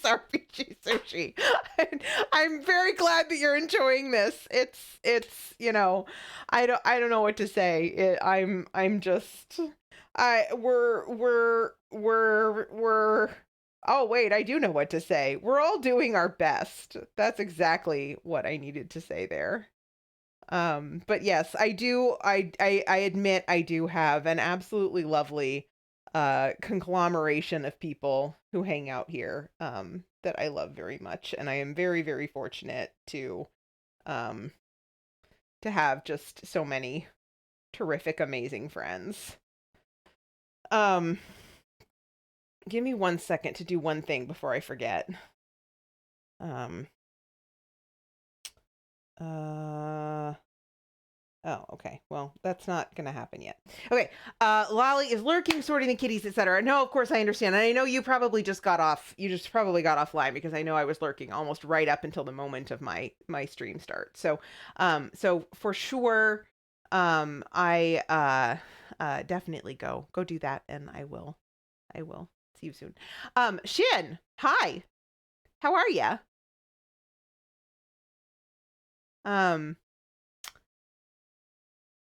RPG sushi. I'm very glad that you're enjoying this. It's I don't know what to say. I'm just we're oh wait, I do know what to say. We're all doing our best. That's exactly what I needed to say there. But yes, I do. I admit I do have an absolutely lovely conglomeration of people who hang out here that I love very much, and I am very, very fortunate to have just so many terrific, amazing friends. Give me 1 second to do one thing before I forget. Oh, okay. Well, that's not gonna happen yet. Okay. Lolly is lurking, sorting the kitties, etc. No, of course I understand. And I know you probably just got off. You just probably got offline because I know I was lurking almost right up until the moment of my stream start. So, so for sure, I definitely go do that, and I will see you soon. Shin, hi. How are ya?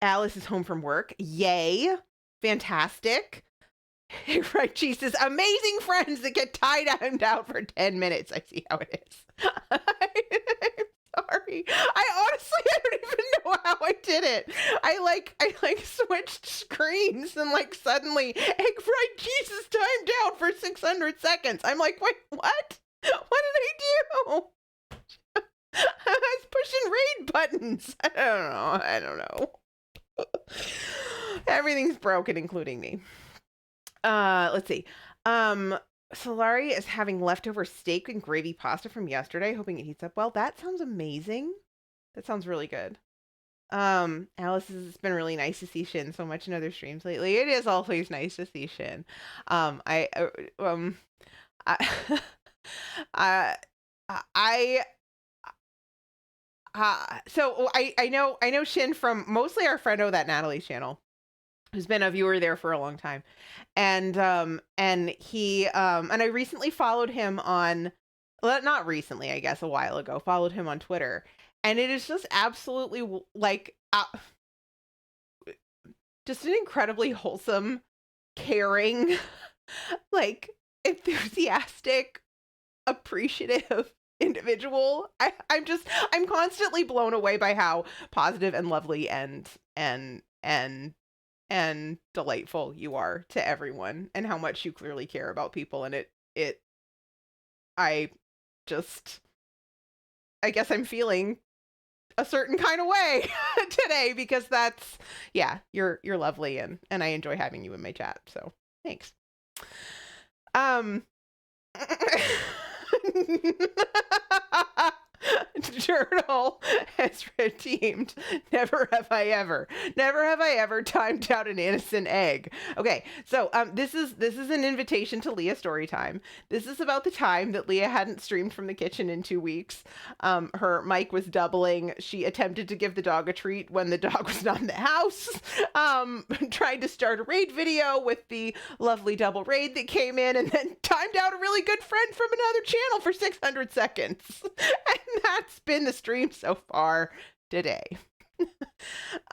Alice is home from work. Yay. Fantastic. Right, Jesus. Amazing friends that get tied out for 10 minutes. I see how it is. I'm sorry. I don't even know how I did it. I switched screens and suddenly Egg Fried Jesus timed out for 600 seconds. I'm like, wait, what? What did I do? I was pushing raid buttons. I don't know. Everything's broken, including me. Let's see. Solari is having leftover steak and gravy pasta from yesterday, hoping it heats up well. That sounds amazing. That sounds really good. Alice, it's been really nice to see Shin so much in other streams lately. It is always nice to see Shin. So I know Shin from mostly our friend That Natalie's channel, who's been a viewer there for a long time, and he and I recently followed him on, well, not recently, I guess a while ago, followed him on Twitter, and it is just absolutely just an incredibly wholesome, caring, enthusiastic, appreciative individual. I'm constantly blown away by how positive and lovely and delightful you are to everyone, and how much you clearly care about people. And I guess I'm feeling a certain kind of way today, because that's, yeah, you're lovely, and I enjoy having you in my chat. So thanks. Journal has redeemed. Never have I ever timed out an innocent egg. Okay, so this is an invitation to Leah story time. This is about the time that Leah hadn't streamed from the kitchen in 2 weeks. Her mic was doubling. She attempted to give the dog a treat when the dog was not in the house. Tried to start a raid video with the lovely double raid that came in, and then timed out a really good friend from another channel for 600 seconds. And that's been the stream so far today.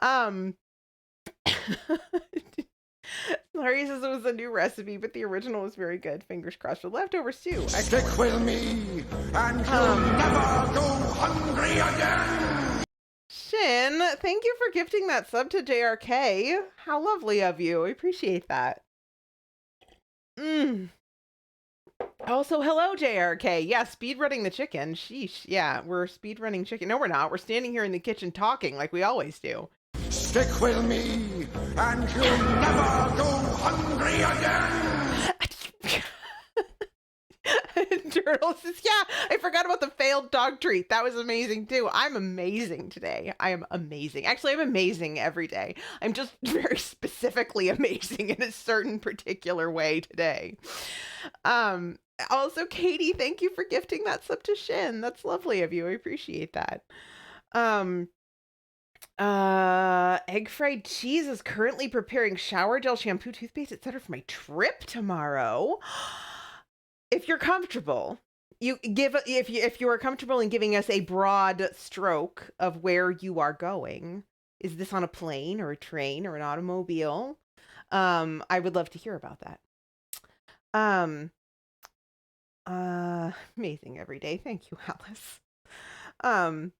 Larry says it was a new recipe, but the original was very good. Fingers crossed for leftover stew. Stick with me, and you'll never go hungry again. Shin, thank you for gifting that sub to JRK. How lovely of you. I appreciate that. Also, hello, JRK. Yeah, speedrunning the chicken. Sheesh. Yeah, we're speedrunning chicken. No, we're not. We're standing here in the kitchen talking like we always do. Stick with me, and you'll never go hungry again. Turtle says, yeah, I forgot about the failed dog treat. That was amazing, too. I'm amazing today. I am amazing. Actually, I'm amazing every day. I'm just very specifically amazing in a certain particular way today. Also, Katie, thank you for gifting that sub to Shin. That's lovely of you. I appreciate that. Egg fried cheese is currently preparing shower gel, shampoo, toothpaste, etc. for my trip tomorrow. If you're comfortable, You give if you are comfortable in giving us a broad stroke of where you are going. Is this on a plane or a train or an automobile? I would love to hear about that. Um, Amazing every day. Thank you, Alice.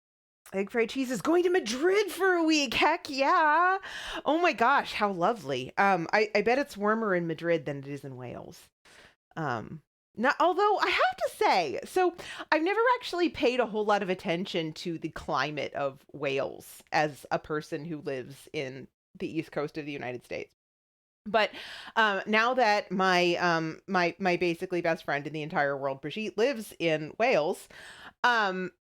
Egg fried cheese is going to Madrid for a week. Heck yeah. Oh my gosh, how lovely. I bet it's warmer in Madrid than it is in Wales. Not, although I have to say, so I've never actually paid a whole lot of attention to the climate of Wales as a person who lives in the East Coast of the United States. But now that my basically best friend in the entire world, Brigitte, lives in Wales, I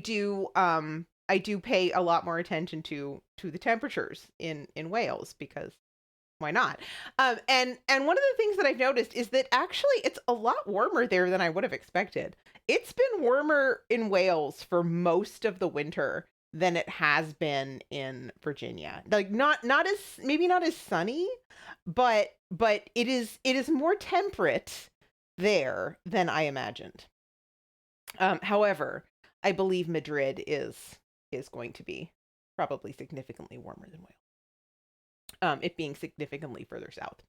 do pay a lot more attention to the temperatures in Wales, because why not? And one of the things that I've noticed is that actually it's a lot warmer there than I would have expected. It's been warmer in Wales for most of the winter than it has been in Virginia. Like not as, maybe not as sunny, but it is more temperate there than I imagined. However, I believe Madrid is going to be probably significantly warmer than Wales. It being significantly further south.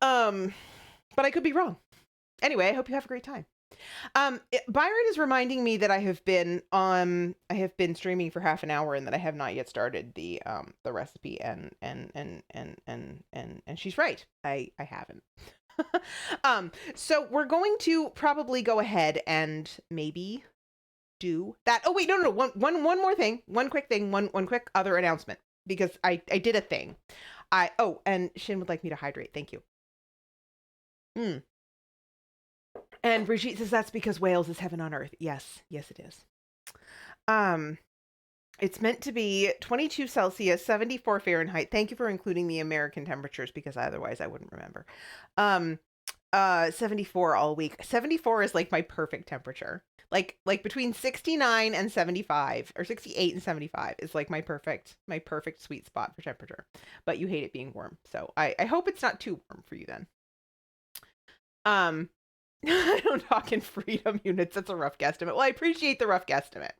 But I could be wrong. Anyway, I hope you have a great time. Byron is reminding me that I have been streaming for half an hour and that I have not yet started the recipe, and she's right. I haven't. So we're going to probably go ahead and maybe do that. Oh wait, no. One more thing. One quick thing. One quick other announcement, because I did a thing. And Shin would like me to hydrate. Thank you. And Brigitte says that's because Wales is heaven on earth. Yes, it is. It's meant to be 22 Celsius, 74 Fahrenheit. Thank you for including the American temperatures, because otherwise I wouldn't remember. 74 all week. 74 is like my perfect temperature. Like between 69 and 75, or 68 and 75 is like my perfect sweet spot for temperature. But you hate it being warm. So I hope it's not too warm for you then. I don't talk in freedom units. That's a rough guesstimate. Well, I appreciate the rough guesstimate.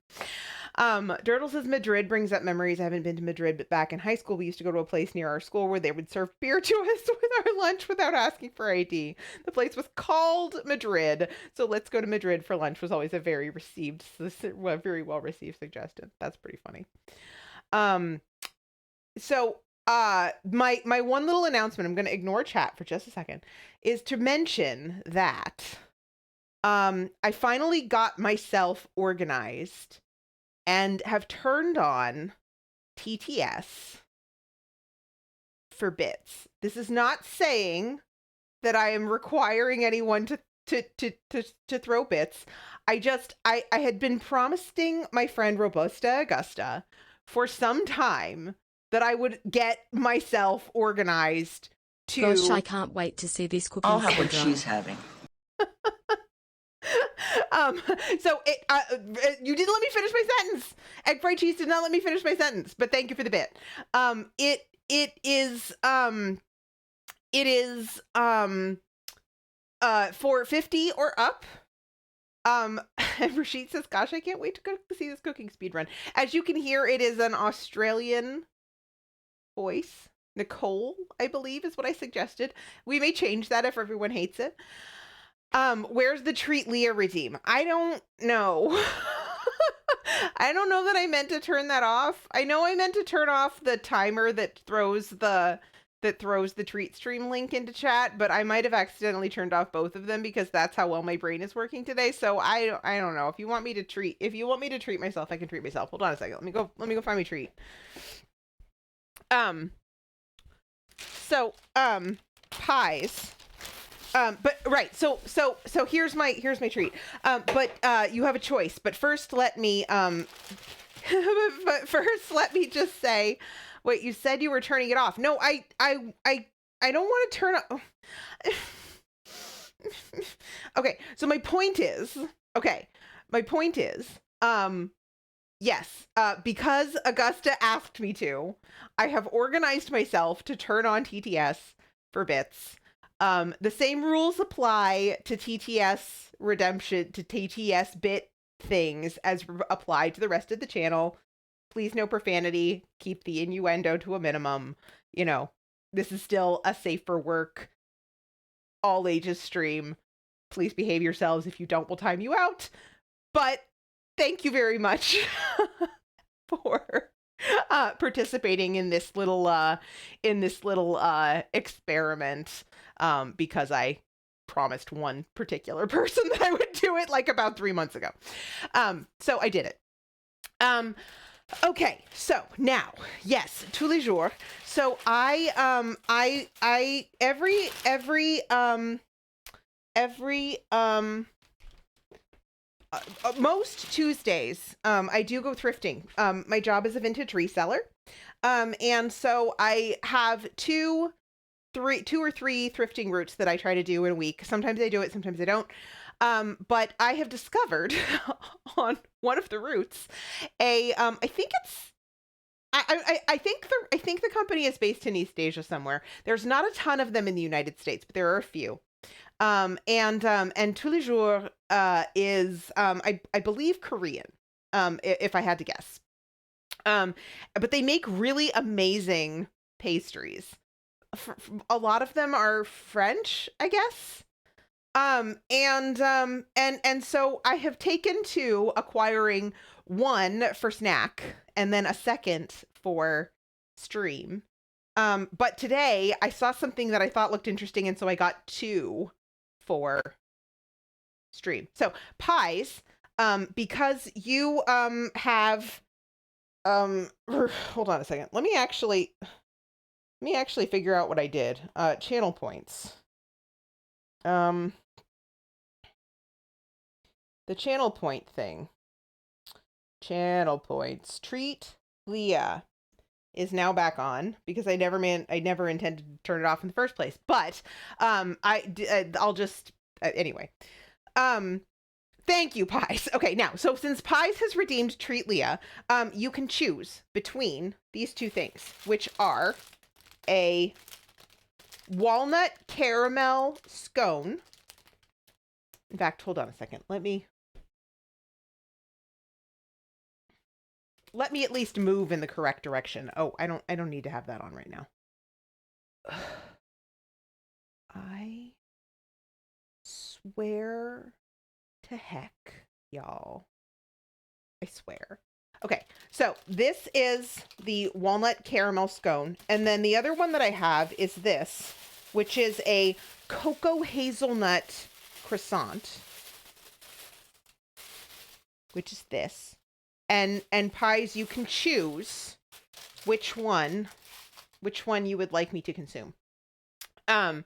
Dirtle says Madrid brings up memories. I haven't been to Madrid, but back in high school, we used to go to a place near our school where they would serve beer to us with our lunch without asking for ID. The place was called Madrid. So let's go to Madrid for lunch was always a very well received suggestion. That's pretty funny. So my one little announcement, I'm going to ignore chat for just a second, is to mention that I finally got myself organized and have turned on TTS for bits. This is not saying that I am requiring anyone to throw bits. I had been promising my friend Robusta Augusta for some time that I would get myself organized to... Gosh, I can't wait to see this cooking. I'll have what she's having. So you didn't let me finish my sentence. Egg fried cheese did not let me finish my sentence, but thank you for the bit. It is for 50 or up. And Rashid says, gosh, I can't wait to go see this cooking speed run. As you can hear, it is an Australian voice. Nicole, I believe, is what I suggested. We may change that if everyone hates it. Where's the treat Leah redeem? I don't know. I don't know that I meant to turn that off. I know I meant to turn off the timer that throws the treat stream link into chat, but I might have accidentally turned off both of them because that's how well my brain is working today. So I don't know. If you want me to treat myself, I can treat myself. Hold on a second. Let me go find my treat. Pies. But right. So here's my treat. But you have a choice. But first let me just say, wait, you said you were turning it off. No, I don't want to turn off. Okay. So my point is, yes, because Augusta asked me to, I have organized myself to turn on TTS for bits. The same rules apply to TTS redemption, to TTS bit things as apply to the rest of the channel. Please no profanity. Keep the innuendo to a minimum. You know, this is still a safe for work, all ages stream. Please behave yourselves. If you don't, we'll time you out. But thank you very much for participating in this little experiment. Because I promised one particular person that I would do it like about 3 months ago. So I did it. Okay, so now, yes, tous les jours. So most Tuesdays, I do go thrifting. My job is a vintage reseller. And so I have two or three thrifting routes that I try to do in a week. Sometimes I do it, sometimes I don't. But I have discovered on one of the routes I think the company is based in East Asia somewhere. There's not a ton of them in the United States, but there are a few. And tous les jours is I believe Korean, if I had to guess. But they make really amazing pastries. A lot of them are French, I guess. And so I have taken to acquiring one for snack and then a second for stream. But today I saw something that I thought looked interesting, and so I got two for stream. So pies, because you have hold on a second. Let me actually figure out what I did. Channel points. The channel point thing. Channel points. Treat Leah is now back on because I never intended to turn it off in the first place. But I'll just anyway. Thank you, Pies. Okay, now, so since Pies has redeemed Treat Leah, you can choose between these two things, which are a walnut caramel scone. In fact, hold on a second. Let me at least move in the correct direction. Oh, I don't need to have that on right now. I swear to heck, y'all. I swear. Okay, so this is the walnut caramel scone. And then the other one that I have is this, which is a cocoa hazelnut croissant, which is this. And Pies, you can choose which one you would like me to consume. Oh,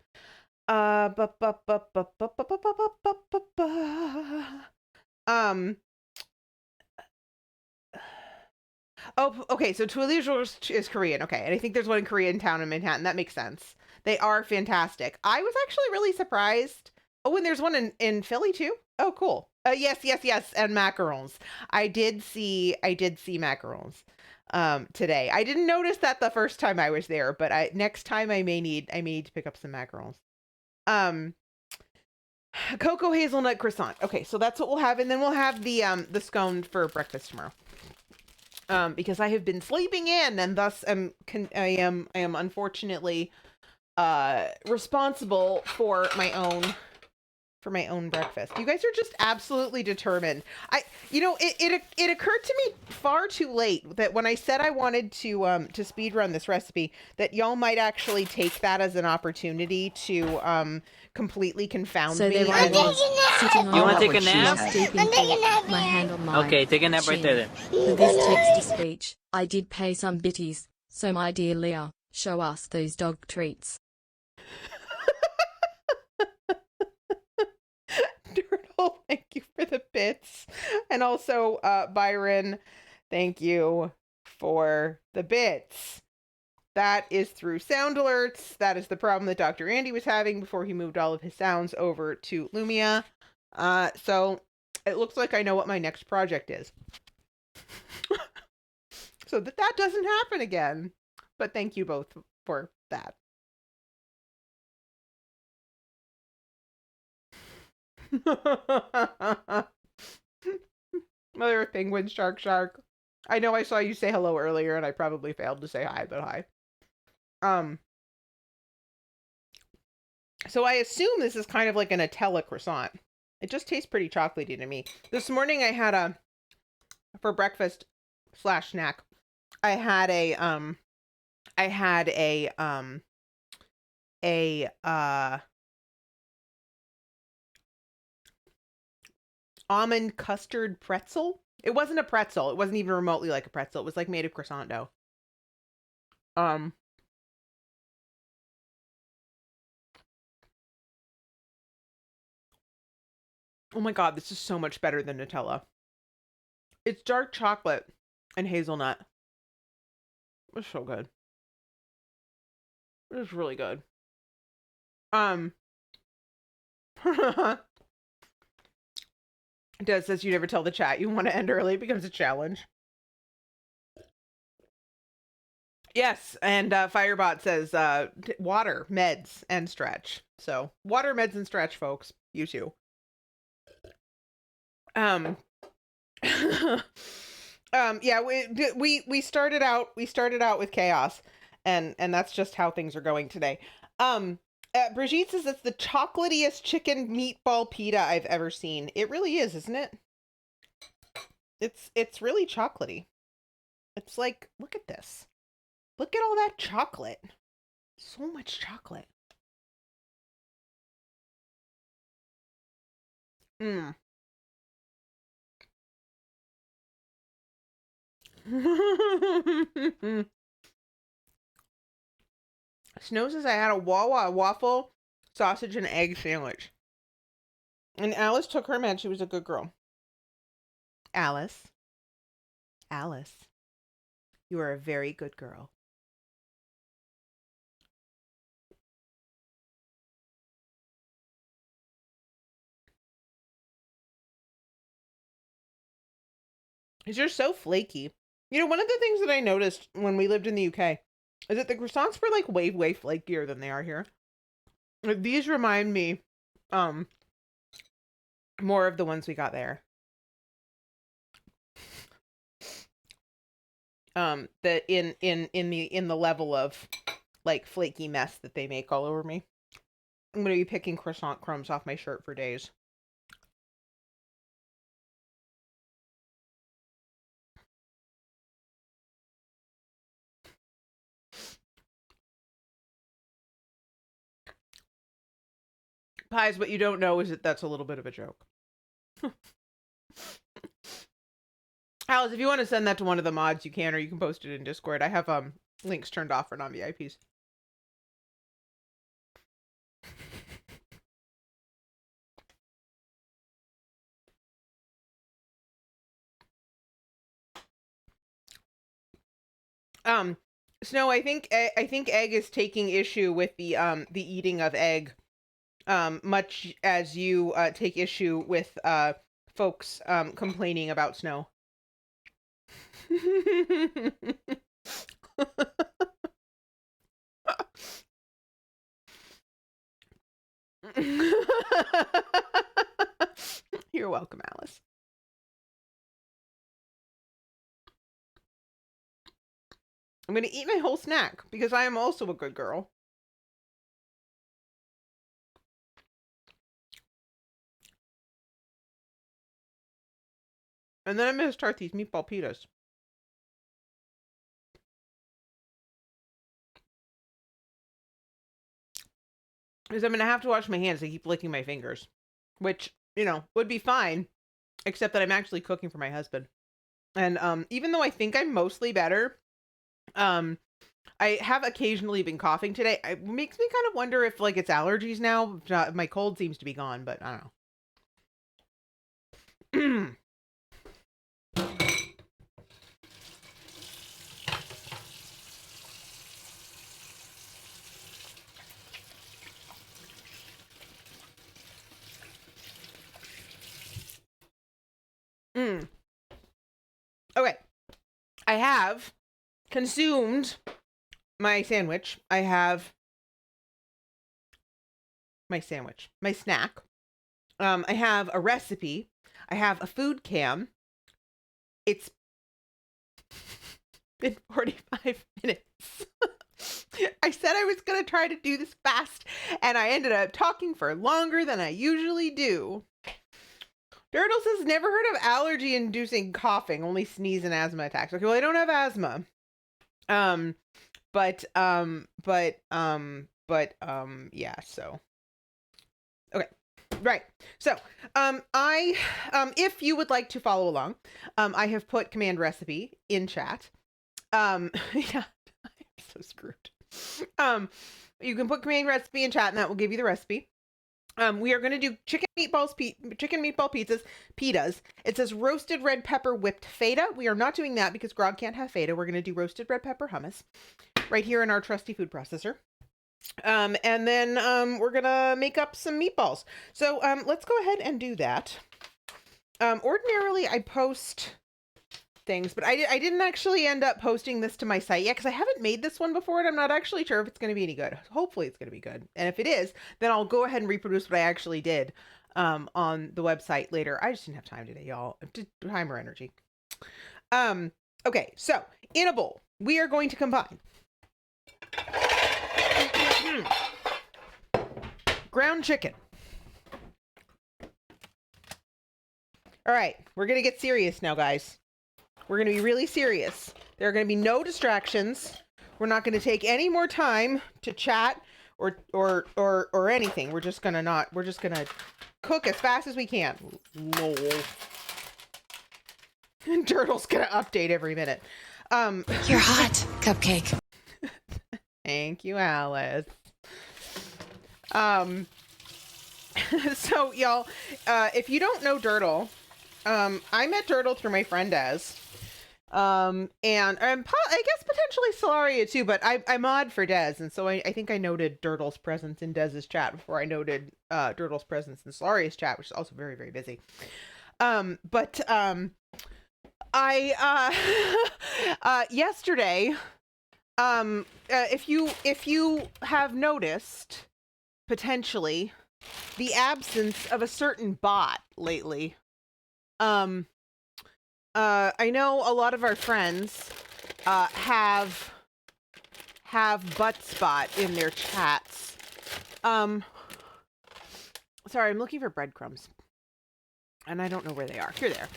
okay, so tous les jours is Korean. Okay, and I think there's one in Koreatown in Manhattan. That makes sense. They are fantastic. I was actually really surprised. Oh, and there's one in Philly too. Oh, cool. Yes, and macarons. I did see macarons today. I didn't notice that the first time I was there, but next time I may need to pick up some macarons. Cocoa hazelnut croissant. Okay, so that's what we'll have, and then we'll have the scone for breakfast tomorrow. Because I have been sleeping in, and thus I am unfortunately responsible for my own breakfast. You guys are just absolutely determined. It occurred to me far too late that when I said I wanted to speed run this recipe, that y'all might actually take that as an opportunity to completely confound So me. there I was, sitting on You wanna a take a couch, nap? lost deep in thought, my hand on mine. Okay, take a nap right there then. For this text-to-speech, I did pay some bitties, so my dear Leah, show us those dog treats. Turtle, thank you for the bits. And also, Byron, thank you for the bits. That is through sound alerts. That is the problem that Dr. Andy was having before he moved all of his sounds over to Lumia. So it looks like I know what my next project is. So that doesn't happen again. But thank you both for that. Mother of penguin, shark. I know I saw you say hello earlier and I probably failed to say hi, but hi. So I assume this is kind of like a Nutella croissant. It just tastes pretty chocolatey to me. This morning I had for breakfast / snack, I had a almond custard pretzel. It wasn't a pretzel. It wasn't even remotely like a pretzel. It was like made of croissant dough. Oh my God, this is so much better than Nutella. It's dark chocolate and hazelnut. It's so good. It's really good. Des says you never tell the chat you want to end early. It becomes a challenge. Yes, and Firebot says water, meds, and stretch. So water, meds, and stretch, folks. You too. Yeah, we started out with chaos, and that's just how things are going today. Brigitte says it's the chocolatiest chicken meatball pita I've ever seen. It really is, isn't it? It's really chocolatey. It's like, look at this. Look at all that chocolate. So much chocolate. Snow says I had a Wawa waffle, sausage, and egg sandwich. And Alice took her med. She was a good girl. Alice, you are a very good girl. You're so flaky. You know, one of the things that I noticed when we lived in the UK is that the croissants were like way, way flakier than they are here. Like, these remind me more of the ones we got there. That in the level of like flaky mess that they make all over me. I'm gonna be picking croissant crumbs off my shirt for days. Pies, what you don't know is that that's a little bit of a joke. Alice, if you want to send that to one of the mods, you can, or you can post it in Discord. I have links turned off for non-VIPs. Snow, I think Egg is taking issue with the eating of egg, much as you take issue with folks complaining about Snow. You're welcome, Alice. I'm going to eat my whole snack because I am also a good girl. And then I'm going to start these meatball pitas. Because I'm going to have to wash my hands. I keep licking my fingers. Which, you know, would be fine. Except that I'm actually cooking for my husband. And even though I think I'm mostly better, I have occasionally been coughing today. It makes me kind of wonder if, like, it's allergies now. My cold seems to be gone, but I don't know. Okay. I have consumed my sandwich. I have my sandwich, my snack. I have a recipe. I have a food cam. It's been 45 minutes. I said I was going to try to do this fast, and I ended up talking for longer than I usually do. Dirtle says, never heard of allergy-inducing coughing, only sneeze and asthma attacks. Okay, well, I don't have asthma. Yeah, so. Okay, right. So, if you would like to follow along, I have put command recipe in chat. Yeah, I'm so screwed. You can put command recipe in chat, and that will give you the recipe. We are going to do chicken meatball pitas. It says roasted red pepper whipped feta. We are not doing that because Grog can't have feta. We're going to do roasted red pepper hummus right here in our trusty food processor. And then we're going to make up some meatballs. So let's go ahead and do that. Ordinarily, I post things, but I didn't actually end up posting this to my site yet because I haven't made this one before and I'm not actually sure if it's going to be any good. Hopefully it's going to be good. And if it is, then I'll go ahead and reproduce what I actually did on the website later. I just didn't have time today, y'all. Time or energy. Okay, so in a bowl, we are going to combine ground chicken. All right, we're going to get serious now, guys. We're going to be really serious. There are going to be no distractions. We're not going to take any more time to chat or anything. We're just going to cook as fast as we can. Lol. And Turtle's going to update every minute. You're hot, Cupcake. Thank you, Alice. So y'all, if you don't know Dirtle, I met Dirtle through my friend Des. And I guess potentially Solaria too, but I mod for Des, and so I think I noted Dirtle's presence in Des's chat before I noted Dirtle's presence in Solaria's chat, which is also very, very busy. Yesterday, if you have noticed potentially the absence of a certain bot lately, I know a lot of our friends have butt spot in their chats. Sorry, I'm looking for breadcrumbs, and I don't know where they are. Here they are.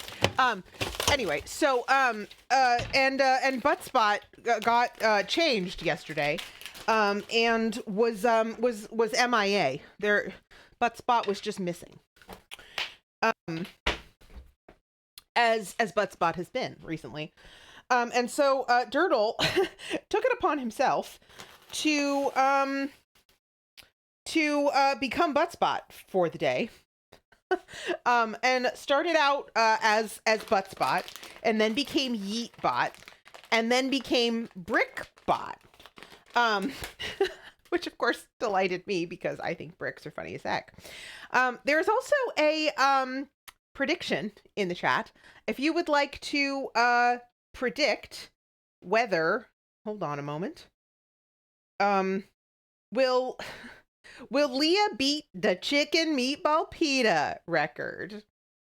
Anyway, so and butt spot got changed yesterday, and was MIA. Their butt spot was just missing. As Buttspot has been recently. And so Dirtle took it upon himself to become Buttspot for the day. And started out as Buttspot, and then became Yeetbot, and then became Brickbot. Which of course delighted me because I think bricks are funny as heck. There's also a prediction in the chat. If you would like to predict whether, hold on a moment, will Leah beat the chicken meatball pita record?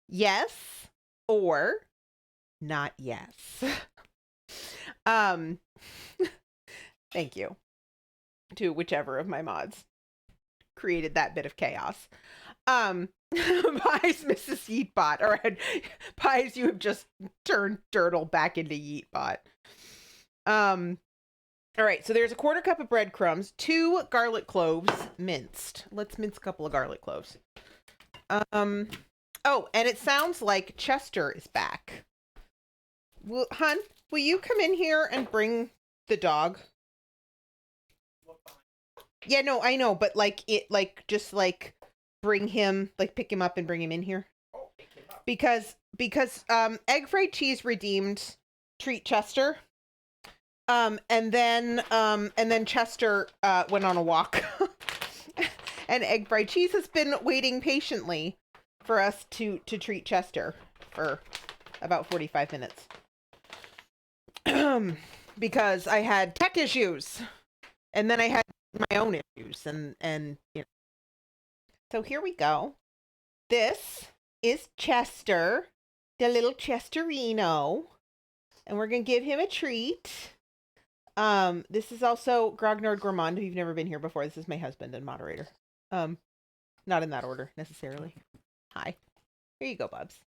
Yes or not yes? Thank you to whichever of my mods created that bit of chaos. Pies, Mrs. Yeetbot. All right, Pies, you have just turned Dirtle back into Yeetbot. All right, so there's a quarter cup of breadcrumbs, 2 garlic cloves minced. Let's mince a couple of garlic cloves. Oh, and it sounds like Chester is back. Hun, will you come in here and bring the dog? Yeah, no, I know, but just bring him, pick him up and bring him in here. Oh, pick him up. Because Egg Fried Cheese redeemed Treat Chester. And then Chester went on a walk. And Egg Fried Cheese has been waiting patiently for us to treat Chester for about 45 minutes. Because I had tech issues. And then I had my own issues, and you know. So here we go. This is Chester, the little Chesterino, and we're gonna give him a treat. This is also Grognard Gourmand, who you've never been here before. This is my husband and moderator. Not in that order necessarily. Hi. Here you go, Bubs.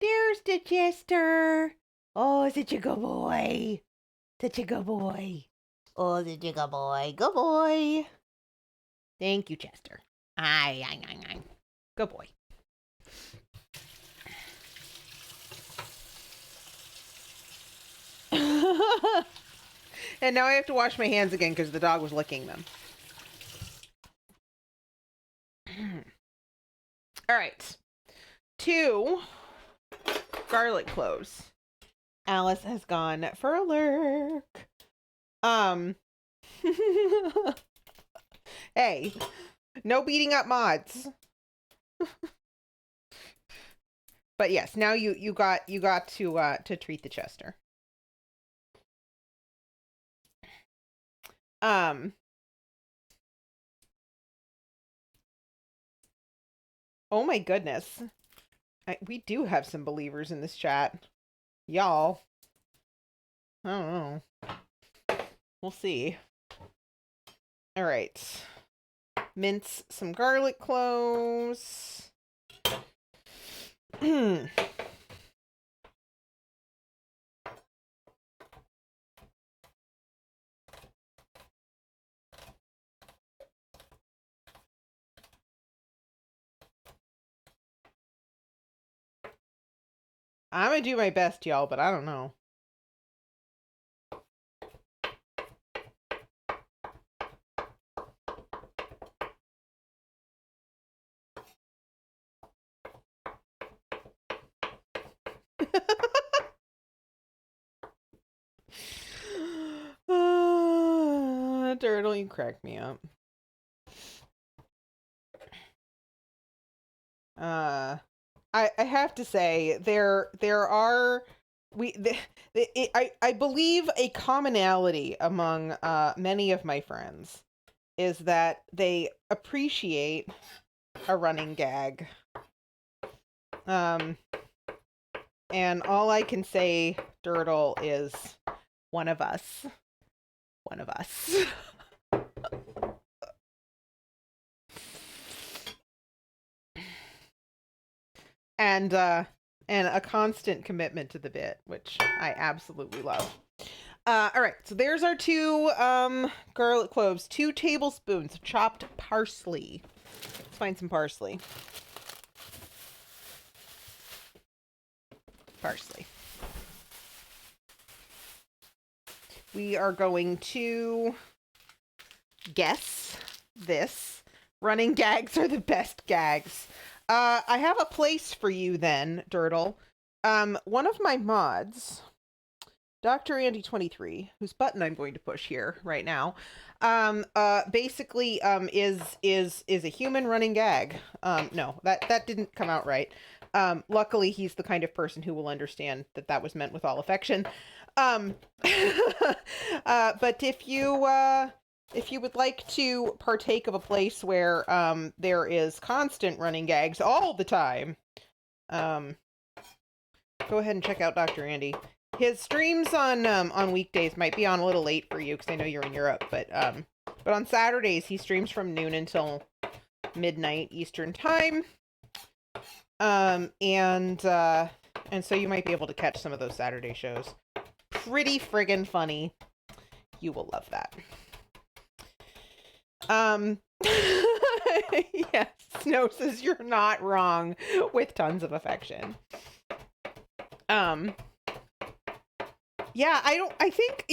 There's the Chester. Oh, such a good boy. Such a good boy. Oh, such a good boy. Good boy. Thank you, Chester. Aye. Good boy. And now I have to wash my hands again because the dog was licking them. All right. 2 garlic cloves. Alice has gone for a lurk. Hey, no beating up mods. But yes, now you got to treat the Chester. Oh my goodness. We do have some believers in this chat. Y'all. I don't know. We'll see. All right. Mince some garlic cloves. I'm gonna do my best, y'all, but I don't know. Turtle, you crack me up. I have to say there are I believe a commonality among many of my friends is that they appreciate a running gag. And all I can say, Turtle, is one of us. One of us. And a constant commitment to the bit, which I absolutely love. All right, so there's our 2 garlic cloves, 2 tablespoons of chopped parsley. Let's find some parsley. Parsley. We are going to guess this. Running gags are the best gags. I have a place for you then, Dirtle. One of my mods, Dr. Andy 23, whose button I'm going to push here right now, basically is a human running gag. No, that didn't come out right. Luckily, he's the kind of person who will understand that was meant with all affection. But if you would like to partake of a place where there is constant running gags all the time, go ahead and check out Dr. Andy. His streams on weekdays might be on a little late for you because I know you're in Europe, but on Saturdays he streams from noon until midnight Eastern time. And so you might be able to catch some of those Saturday shows. Pretty friggin' funny. You will love that. Yes, Snow says you're not wrong, with tons of affection. Yeah, I think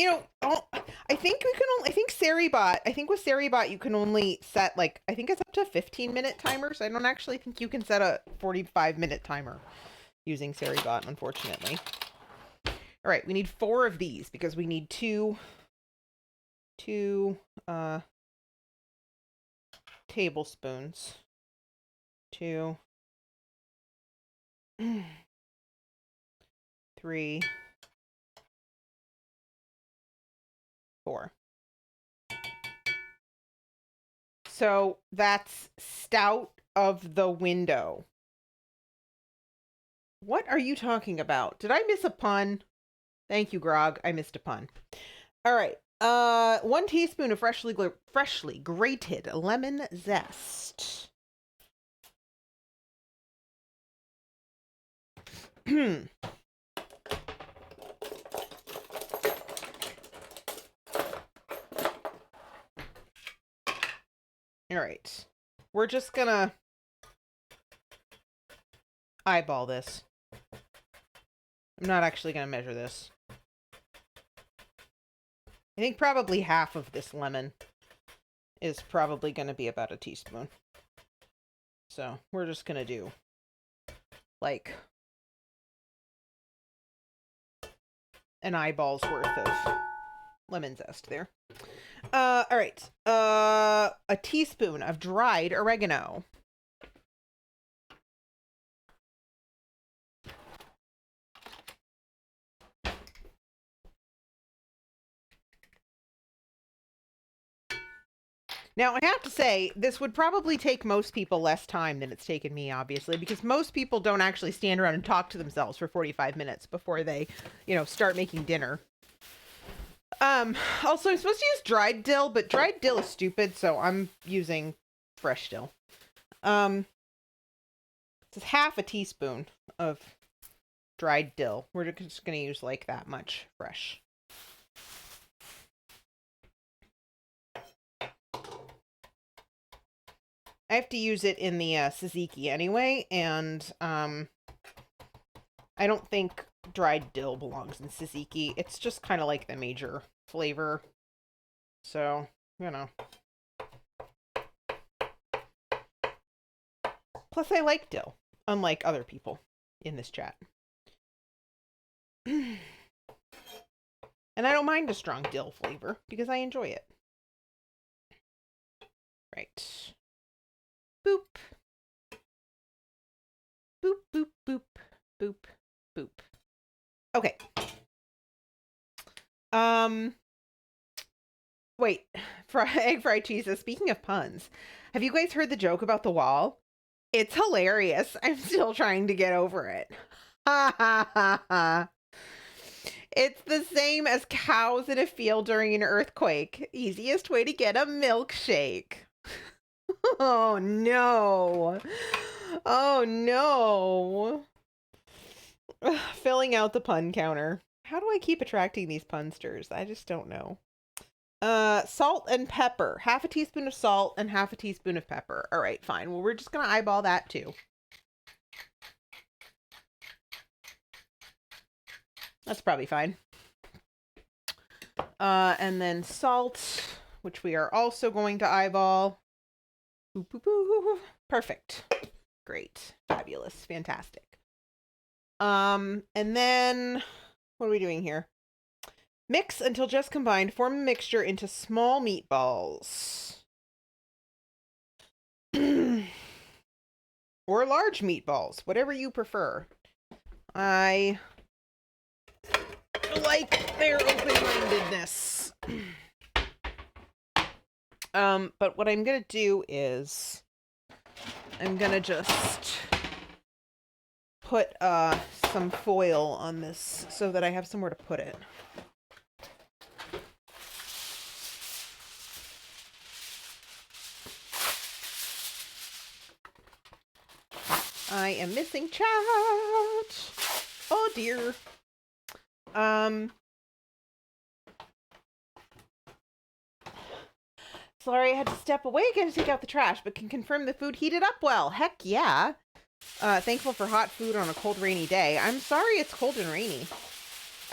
Seribot, with Seribot you can only set, like, I think it's up to a 15-minute timer, so I don't actually think you can set a 45-minute timer using Seribot, unfortunately. All right, we need 4 of these because we need two tablespoons. 2, 3, 4. So that's stout of the window. What are you talking about? Did I miss a pun? Thank you, Grog. I missed a pun. All right. 1 teaspoon of freshly grated lemon zest. All right. We're just gonna eyeball this. I'm not actually gonna measure this. I think probably half of this lemon is probably gonna be about a teaspoon. So we're just gonna do like an eyeball's worth of lemon zest there. All right. A teaspoon of dried oregano. Now, I have to say, this would probably take most people less time than it's taken me, obviously, because most people don't actually stand around and talk to themselves for 45 minutes before they, start making dinner. Also, I'm supposed to use dried dill, but dried dill is stupid, so I'm using fresh dill. This is half a teaspoon of dried dill. We're just going to use like that much fresh. I have to use it in the tzatziki anyway, and I don't think dried dill belongs in tzatziki. It's just kind of like the major flavor. So, Plus, I like dill, unlike other people in this chat. And I don't mind a strong dill flavor because I enjoy it. Right. Boop. Boop, boop, boop, boop, boop. Okay. Wait. Egg fried cheese. Speaking of puns, have you guys heard the joke about the wall? It's hilarious. I'm still trying to get over it. Ha ha ha ha. It's the same as cows in a field during an earthquake. Easiest way to get a milkshake. Oh no. Oh no. Ugh, filling out the pun counter. How do I keep attracting these punsters? I just don't know. Salt and pepper. Half a teaspoon of salt and half a teaspoon of pepper. All right, fine. Well, we're just going to eyeball that too. That's probably fine. And then salt, which we are also going to eyeball. Boop, boop, boop. Perfect. Great. Fabulous. Fantastic. And then what are we doing here? Mix until just combined. Form a mixture into small meatballs. Or large meatballs, whatever you prefer. I like their open-mindedness. But what I'm going to do is I'm going to just put some foil on this so that I have somewhere to put it. I am missing chat. Oh dear. Sorry, I had to step away again to take out the trash, but can confirm the food heated up well. Heck yeah. Thankful for hot food on a cold, rainy day. I'm sorry it's cold and rainy.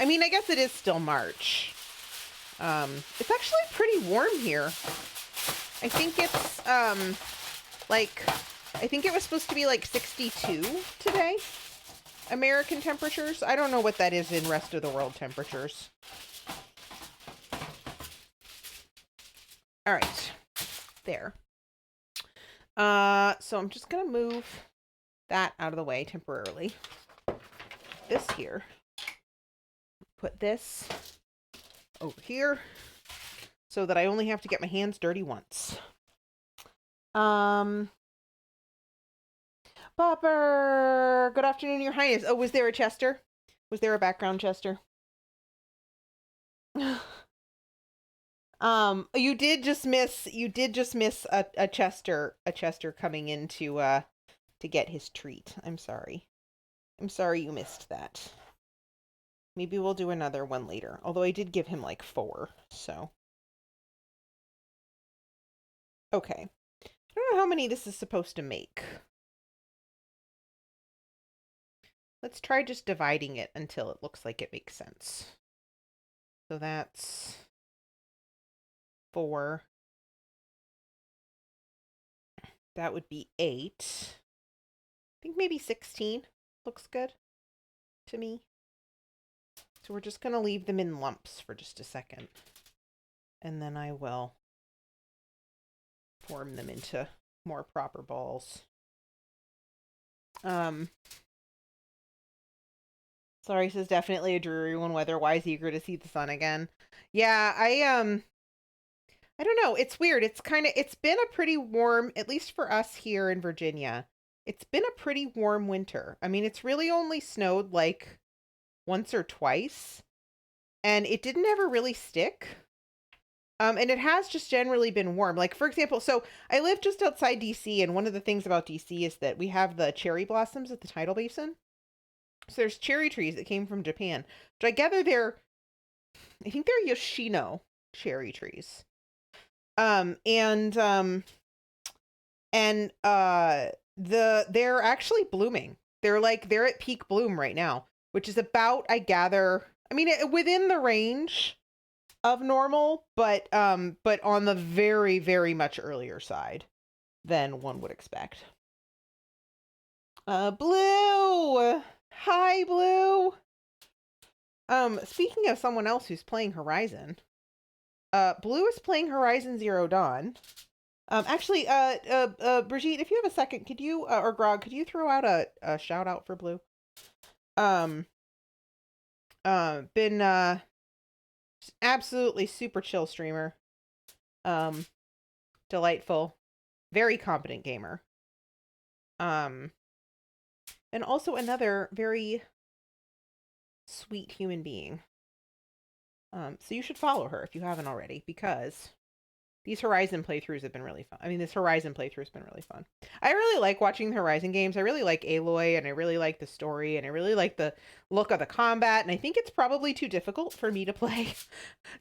I mean, I guess it is still March. It's actually pretty warm here. I think it's, I think it was supposed to be like 62 today. American temperatures. I don't know what that is in rest of the world temperatures. All right. There. So I'm just going to move that out of the way temporarily. This here. Put this over here so that I only have to get my hands dirty once. Popper! Good afternoon, Your Highness. Oh, was there a Chester? Was there a background Chester? You did just miss a Chester coming in to get his treat. I'm sorry. I'm sorry you missed that. Maybe we'll do another one later. Although I did give him like 4, so. Okay. I don't know how many this is supposed to make. Let's try just dividing it until it looks like it makes sense. So that's 4. That would be 8. I think maybe 16 looks good to me. So we're just going to leave them in lumps for just a second. And then I will form them into more proper balls. Sorry, says definitely a dreary one weather-wise, eager to see the sun again. Yeah, I don't know. It's weird. It's been a pretty warm, at least for us here in Virginia. It's been a pretty warm winter. I mean, it's really only snowed like once or twice, and it didn't ever really stick. And it has just generally been warm. Like, for example, so I live just outside DC, and one of the things about DC is that we have the cherry blossoms at the tidal basin. So there's cherry trees that came from Japan, which I gather I think they're Yoshino cherry trees. They're actually blooming. They're at peak bloom right now, which is about, I gather, I mean, within the range of normal, but on the very, very much earlier side than one would expect. Blue! Hi, Blue! Speaking of someone else who's playing Horizon, Blue is playing Horizon Zero Dawn. Actually, Brigitte, if you have a second, could you, or Grog, could you throw out a shout out for Blue? Been, absolutely super chill streamer. Delightful, very competent gamer. And also another very sweet human being. So you should follow her if you haven't already, because these Horizon playthroughs have been really fun. I mean, this Horizon playthrough has been really fun. I really like watching the Horizon games. I really like Aloy, and I really like the story, and I really like the look of the combat, and I think it's probably too difficult for me to play.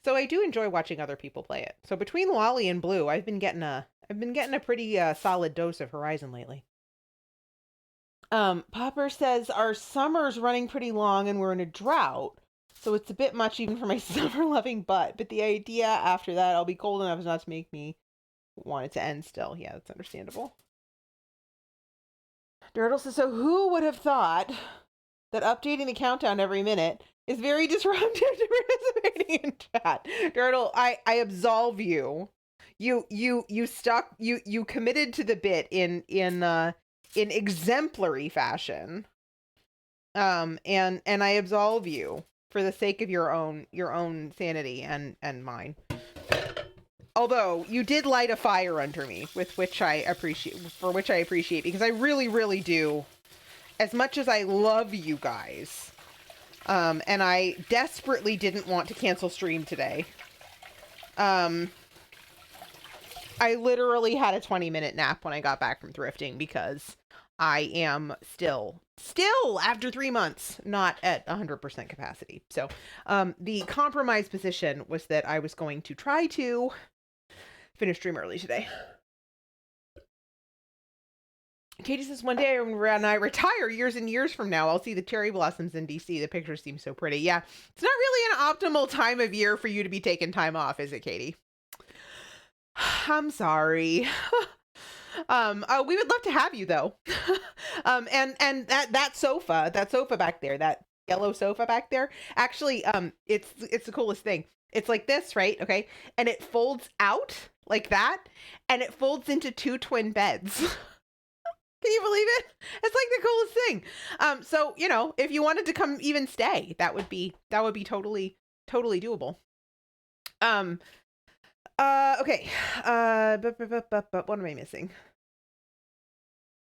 So I do enjoy watching other people play it. So between Lolly and Blue, I've been getting a pretty solid dose of Horizon lately. Popper says our summer's running pretty long and we're in a drought. So it's a bit much even for my summer-loving butt. But the idea after that, I'll be cold enough as not to make me want it to end still. Yeah, that's understandable. Dirtle says, so who would have thought that updating the countdown every minute is very disruptive to participating in chat? Dirtle, I absolve you. You committed to the bit in exemplary fashion. And I absolve you for the sake of your own sanity and mine. Although you did light a fire under me, which I appreciate, because I really, really do. As much as I love you guys, and I desperately didn't want to cancel stream today. I literally had a 20-minute nap when I got back from thrifting because I am still after 3 months, not at 100% capacity. So, the compromise position was that I was going to try to finish stream early today. Katie says, one day when I retire years and years from now, I'll see the cherry blossoms in DC. The pictures seem so pretty. Yeah, it's not really an optimal time of year for you to be taking time off, is it, Katie? I'm sorry. We would love to have you though. And that sofa back there, that yellow sofa back there, actually, it's the coolest thing. It's like this, right? Okay. And it folds out like that, and it folds into 2 twin beds. Can you believe it? It's like the coolest thing. So, you know, if you wanted to come even stay, that would be totally doable. Okay. But what am I missing?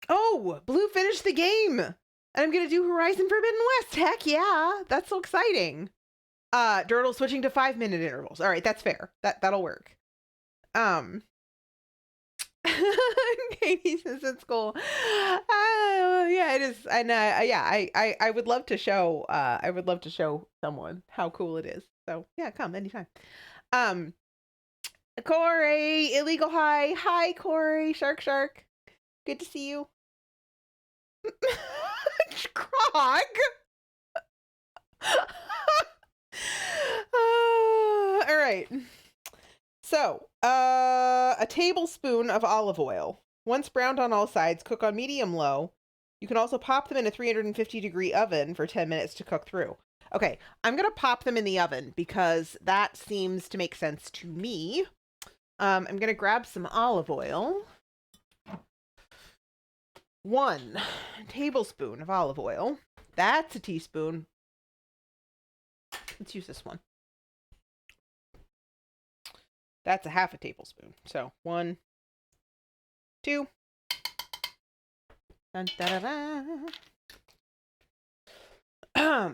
Oh, Blue finished the game. And I'm going to do Horizon Forbidden West. Heck yeah. That's so exciting. Dirtle switching to 5-minute intervals. All right, that's fair. That'll work. Katie says it's cool. Yeah, it is. And yeah, I would love to show. I would love to show someone how cool it is. So yeah, come anytime. Corey, illegal high. Hi, Corey. Shark. Good to see you. Krog. All right. So, a tablespoon of olive oil. Once browned on all sides, cook on medium-low. You can also pop them in a 350-degree oven for 10 minutes to cook through. Okay, I'm going to pop them in the oven because that seems to make sense to me. I'm going to grab some olive oil. 1 tablespoon of olive oil. That's a teaspoon. Let's use this one. That's a half a tablespoon. So 1, 2. Dun, da, da, da.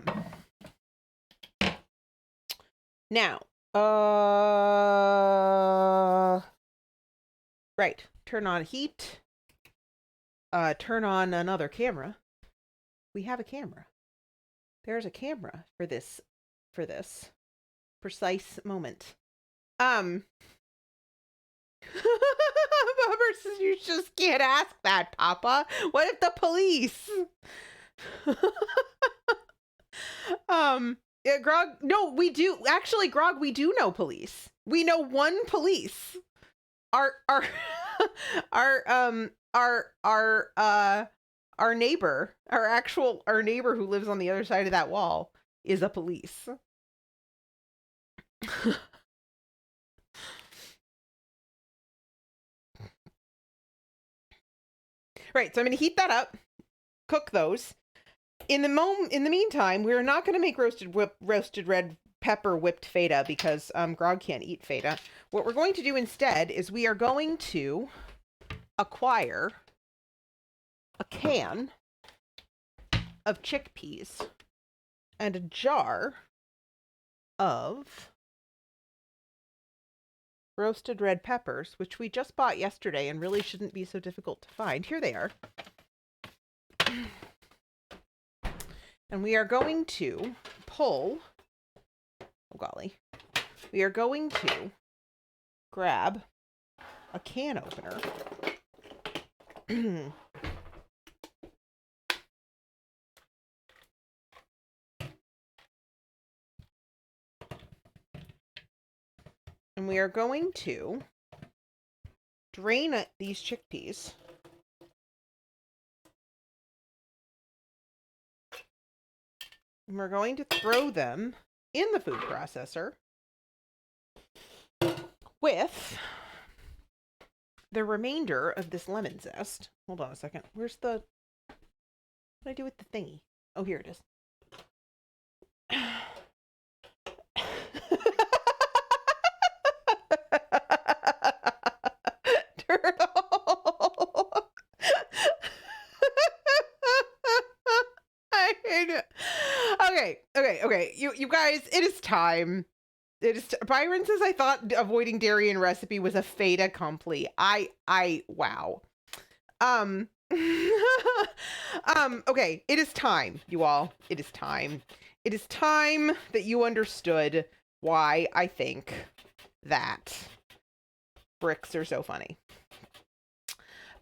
Now, right. Turn on heat. Turn on another camera. We have a camera. There's a camera for this precise moment. Bubber says you just can't ask that, Papa. What if the police? Yeah, Grog. No, we do actually, Grog. We do know police. We know one police. Our neighbor, our neighbor who lives on the other side of that wall is a police. Right, so I'm going to heat that up, cook those. In the meantime, we're not going to make roasted red pepper whipped feta because Grog can't eat feta. What we're going to do instead is we are going to acquire a can of chickpeas and a jar of roasted red peppers, which we just bought yesterday and really shouldn't be so difficult to find. Here they are. And we are going to pull, oh golly, we are going to grab a can opener. And we are going to drain these chickpeas. And we're going to throw them in the food processor with the remainder of this lemon zest. Hold on a second. Where's the... What do I do with the thingy? Oh, here it is. Turtle. I hate it. Okay. You guys, it is time. Byron says I thought avoiding dairy and recipe was a fait accompli. Wow. Okay, it is time, you all. It is time. It is time that you understood why I think that bricks are so funny.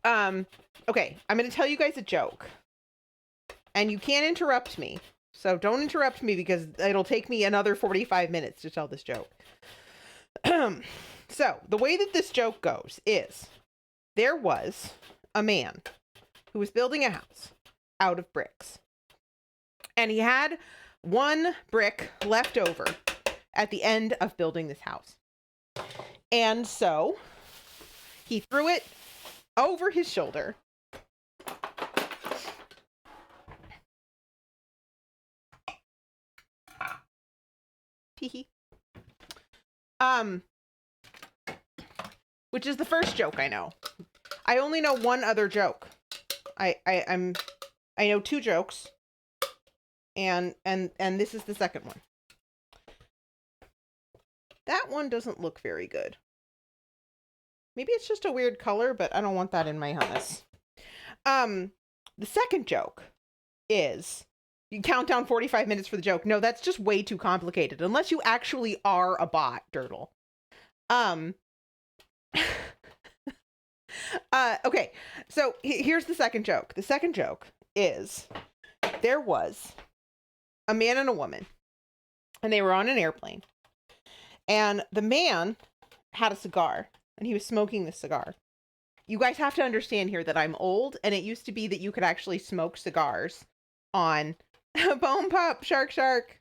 Okay, I'm going to tell you guys a joke. And you can't interrupt me. So don't interrupt me because it'll take me another 45 minutes to tell this joke. So the way that this joke goes is there was a man who was building a house out of bricks. And he had one brick left over at the end of building this house. And so he threw it over his shoulder. Which is the first joke I know. I only know one other joke. I know 2 jokes, and this is the second one. That one doesn't look very good. Maybe it's just a weird color, but I don't want that in my hummus. The second joke is, you count down 45 minutes for the joke. No, that's just way too complicated, unless you actually are a bot, Dirtle. Okay, so here's the second joke. The second joke is, there was a man and a woman, and they were on an airplane, and the man had a cigar, and he was smoking the cigar. You guys have to understand here that I'm old, and it used to be that you could actually smoke cigars on Bone Pop, Shark.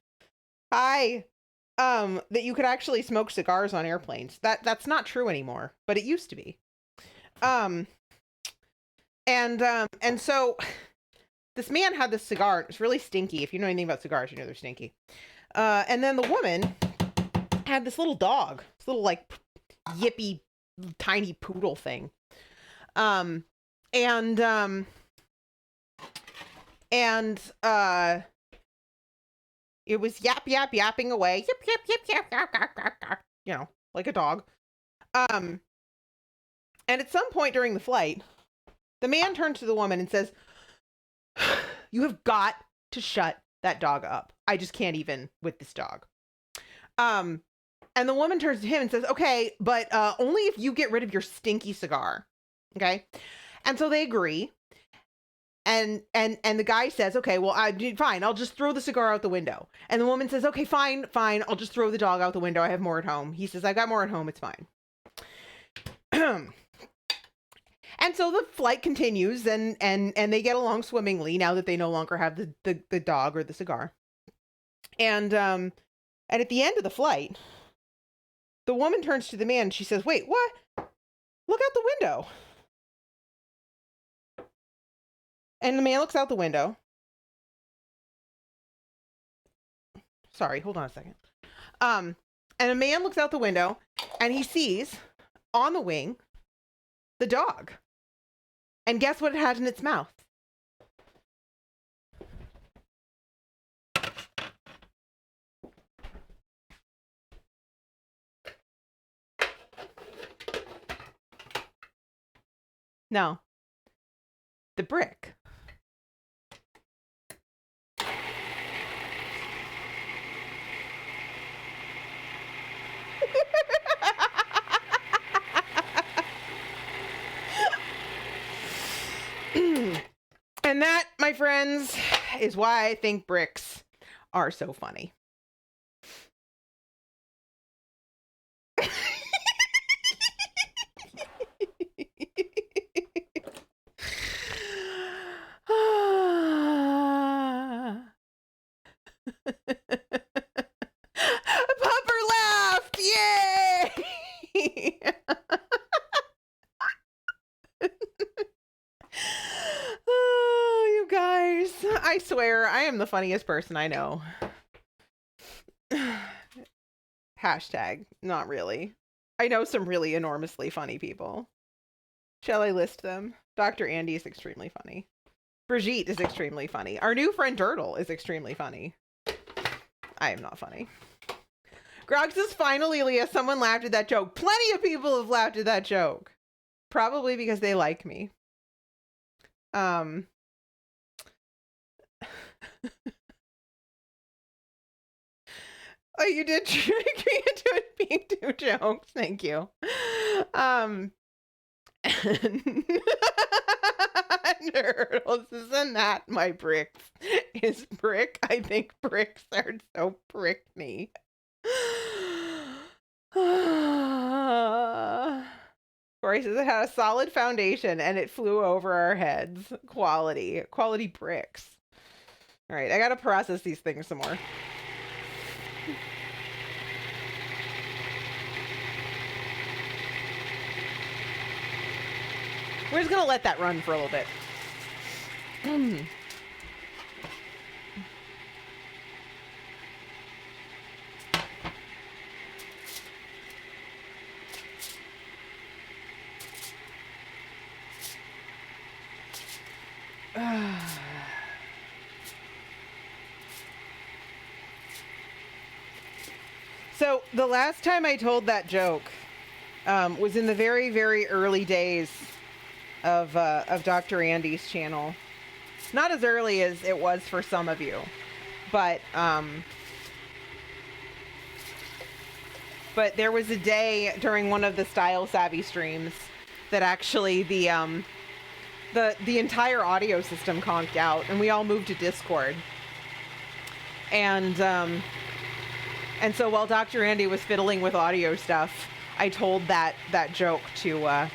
Hi. That you could actually smoke cigars on airplanes. That's not true anymore, but it used to be. And so this man had this cigar. It was really stinky. If you know anything about cigars, you know they're stinky. And then the woman had this little dog, this little like yippy tiny poodle thing. It was yapping away. Yip, you know, like a dog. And at some point during the flight, the man turned to the woman and says, "You have got to shut that dog up. I just can't even with this dog." And the woman turns to him and says, "Okay, but only if you get rid of your stinky cigar." Okay. And so they agree. And the guy says, "Okay, well, fine. I'll just throw the cigar out the window." And the woman says, "Okay, fine. I'll just throw the dog out the window. I have more at home." He says, "I've got more at home. It's fine." And so the flight continues, and they get along swimmingly now that they no longer have the dog or the cigar. And at the end of the flight, the woman turns to the man and she says, "Wait, what? Look out the window." And the man looks out the window. Sorry, hold on a second. And a man looks out the window and he sees on the wing the dog. And guess what it had in its mouth? No. The brick. And that, my friends, is why I think bricks are so funny. Pupper laughed! Yay! Oh, you guys. I swear, I am the funniest person I know. Hashtag, not really. I know some really enormously funny people. Shall I list them? Dr. Andy is extremely funny. Brigitte is extremely funny. Our new friend Turtle is extremely funny. I am not funny. Grog says, "Finally, Leah, someone laughed at that joke." Plenty of people have laughed at that joke. Probably because they like me. Oh, you did trick me into it being 2 jokes. Thank you. Nerdles, isn't that my bricks? Is brick? I think bricks are so prickly. Corey says it had a solid foundation and it flew over our heads. Quality bricks. All right, I gotta process these things some more. We're just gonna let that run for a little bit. So the last time I told that joke was in the very, very early days of Dr. Andy's channel. Not as early as it was for some of you, but there was a day during one of the Style Savvy streams that actually the entire audio system conked out, and we all moved to Discord. And so while Dr. Andy was fiddling with audio stuff, I told that joke to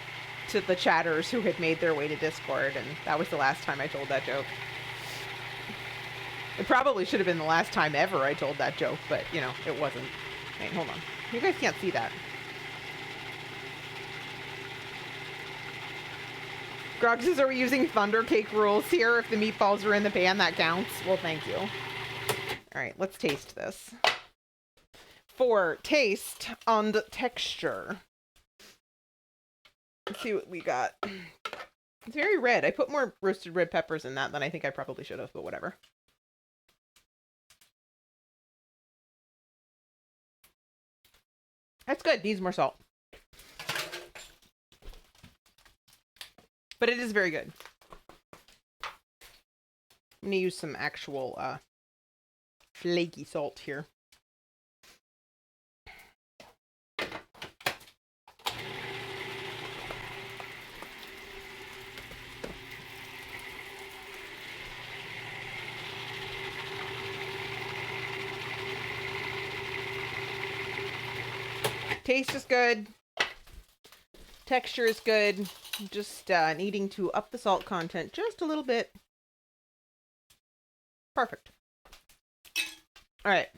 the chatters who had made their way to Discord, and that was the last time I told that joke. It probably should have been the last time ever I told that joke, but, you know, it wasn't. Wait, hold on. You guys can't see that. Grog says, are we using Thunder Cake rules here? If the meatballs are in the pan, that counts. Well, thank you. All right, let's taste this. For taste on the texture. Let's see what we got. It's very red. I put more roasted red peppers in that than I think I probably should have, but whatever. That's good. Needs more salt. But it is very good. I'm going to use some actual flaky salt here. Taste is good. Texture is good. Just needing to up the salt content just a little bit. Perfect. All right.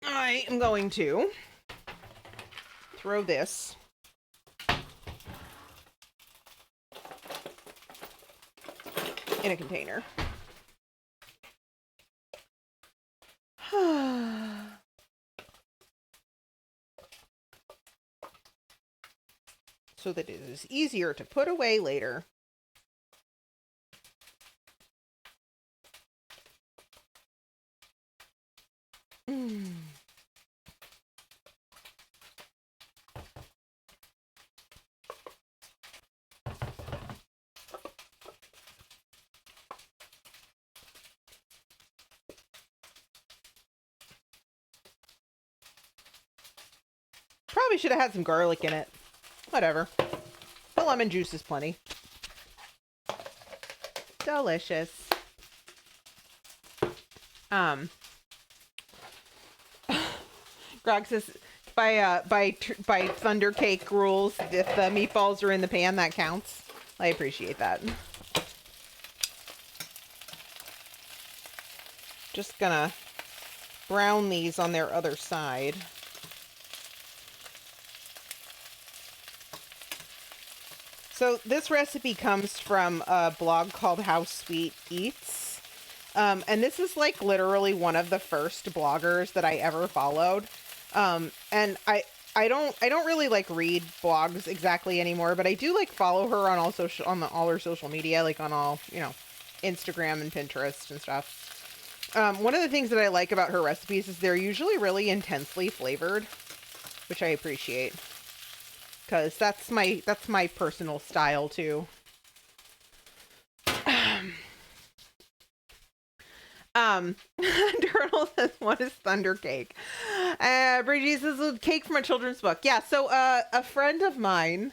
I am going to throw this in a container. So that it is easier to put away later. Probably should have had some garlic in it. Whatever. The lemon juice is plenty. Delicious. Grog says by Thunder Cake rules, if the meatballs are in the pan, that counts. I appreciate that. Just gonna brown these on their other side. So this recipe comes from a blog called How Sweet Eats. And this is like literally one of the first bloggers that I ever followed. And I don't really like read blogs exactly anymore, but I do like follow her on all her social media, like on all, you know, Instagram and Pinterest and stuff. One of the things that I like about her recipes is they're usually really intensely flavored, which I appreciate. Because that's my personal style, too. Turtle says, what is Thunder Cake? Bridgie says, a cake from a children's book. Yeah, so a friend of mine,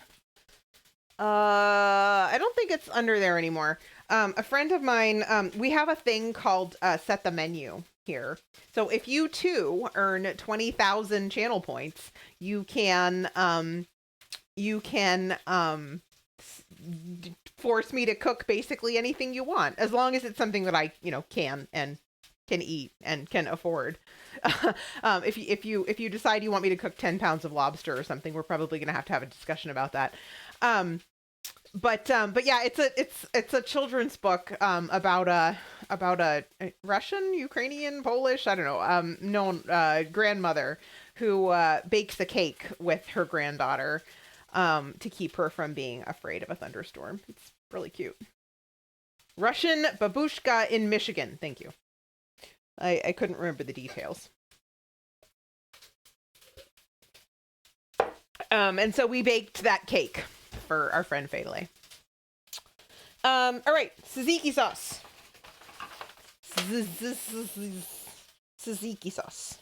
I don't think it's under there anymore. A friend of mine, we have a thing called Set the Menu here. So if you, too, earn 20,000 channel points, you can force me to cook basically anything you want, as long as it's something that I, you know, can eat and can afford. If you decide you want me to cook 10 pounds of lobster or something, we're probably going to have a discussion about that. But yeah, it's a children's book about a Russian, Ukrainian, Polish, I don't know, known grandmother who bakes a cake with her granddaughter to keep her from being afraid of a thunderstorm. It's really cute. Russian babushka in Michigan. Thank you. I couldn't remember the details. And so we baked that cake for our friend Fadele. All right, tzatziki sauce. Tzatziki sauce.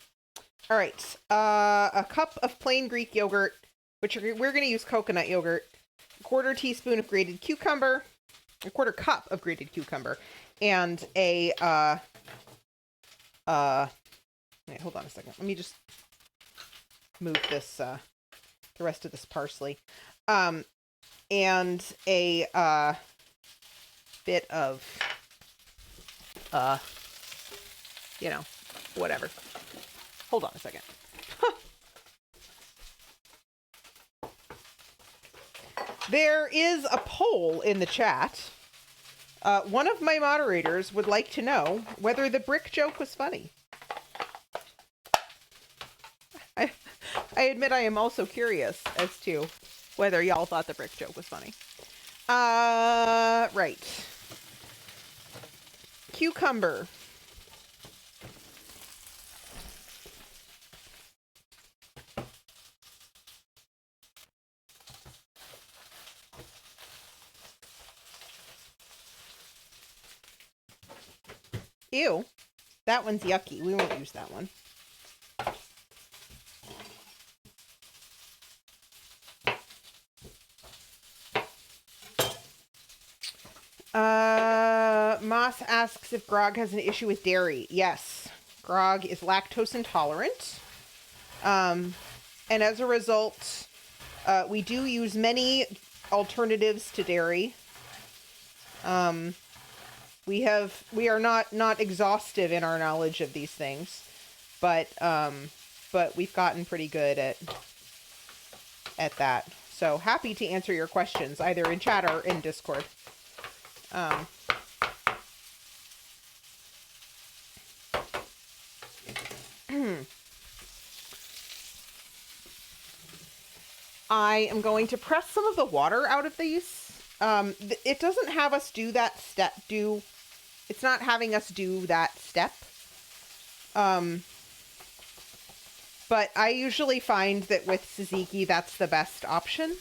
All right, a cup of plain Greek yogurt, which we're going to use coconut yogurt. A quarter teaspoon of grated cucumber, a quarter cup of grated cucumber, and a wait, hold on a second. Let me just move this the rest of this parsley. And a bit of you know, whatever. Hold on a second. There is a poll in the chat. One of my moderators would like to know whether the brick joke was funny. I admit I am also curious as to whether y'all thought the brick joke was funny. Right. Cucumber. Ew. That one's yucky. We won't use that one. Moss asks if Grog has an issue with dairy. Yes. Grog is lactose intolerant. And as a result, we do use many alternatives to dairy. We are not exhaustive in our knowledge of these things, but we've gotten pretty good at that. So happy to answer your questions either in chat or in Discord. I am going to press some of the water out of these. It doesn't have us do that step. It's not having us do that step. But I usually find that with tzatziki, that's the best option,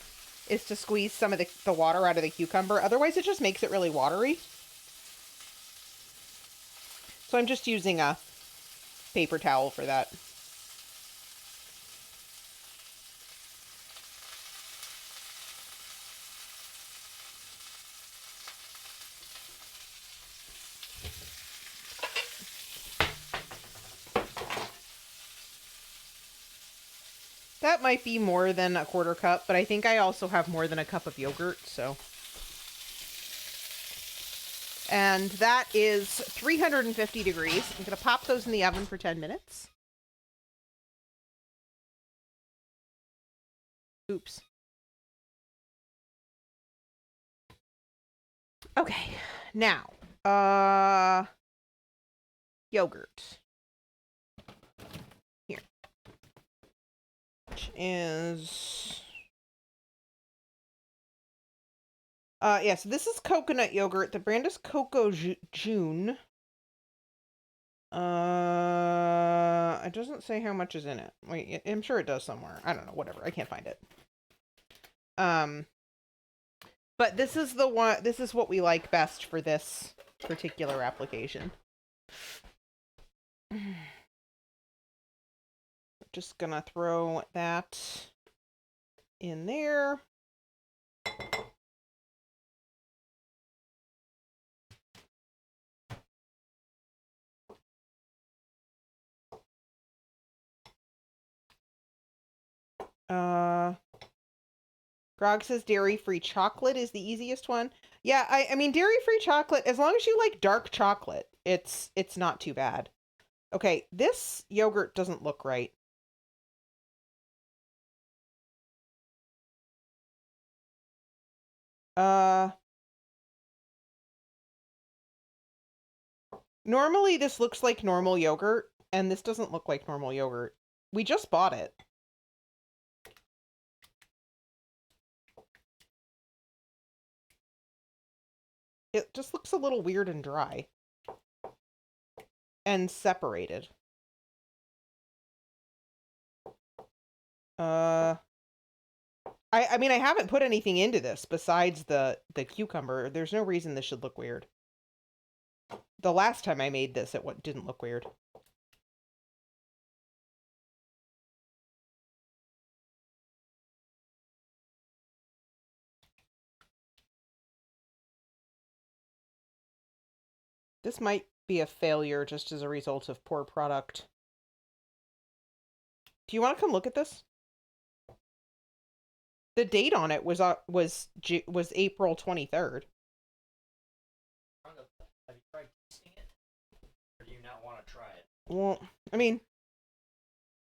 is to squeeze some of the water out of the cucumber. Otherwise, it just makes it really watery. So I'm just using a paper towel for that. That might be more than a quarter cup, but I think I also have more than a cup of yogurt, so. And that is 350 degrees. I'm going to pop those in the oven for 10 minutes. Oops. Okay, now, yogurt. Here. Which is, yeah, so this is coconut yogurt. The brand is Coco June. It doesn't say how much is in it. Wait, I'm sure it does somewhere. I don't know, whatever. I can't find it. But this is the one, this is what we like best for this particular application. Just gonna throw that in there. Grog says dairy-free chocolate is the easiest one. Yeah, I mean dairy-free chocolate, as long as you like dark chocolate, it's not too bad. Okay, this yogurt doesn't look right. Normally this looks like normal yogurt, and this doesn't look like normal yogurt. We just bought it. It just looks a little weird and dry. and separated. I mean, I haven't put anything into this besides the cucumber. There's no reason this should look weird. The last time I made this, it didn't look weird. This might be a failure just as a result of poor product. Do you want to come look at this? The date on it was April 23rd. Have you tried tasting it? Or do you not want to try it? Well, I mean,